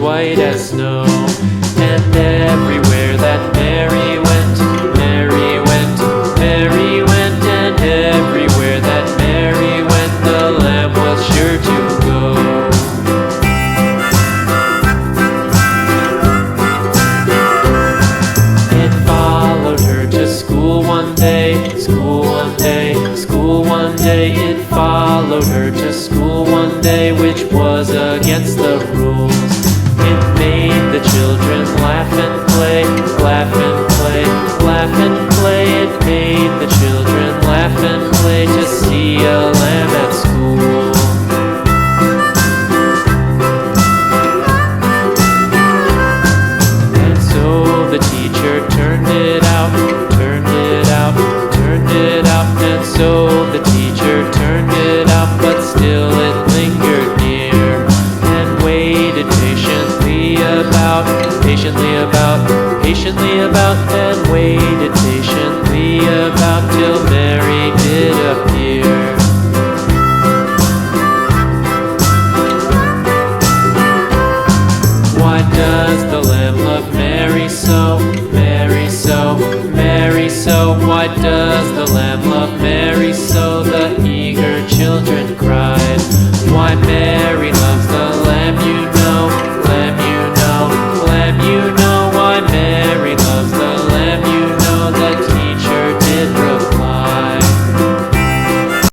white as snow. And everywhere that Mary went, Mary went, Mary went, and everywhere that Mary went, the lamb was sure to go. It followed her to school one day, school one day, school one day. It followed her to school one day, which was against the rules. It made the children laugh and play, laugh and play, laugh and play. It made the children laugh and play to see a lamb at school. And so the teacher turned it out, turned it out, turned it out. And so the teacher turned it out, but still it lingered near and waited patiently about, patiently about, patiently about, and waited patiently about till Mary did appear. Why does the lamb love Mary so, Mary so, Mary so? Why does the lamb love Mary so? The eager children cried.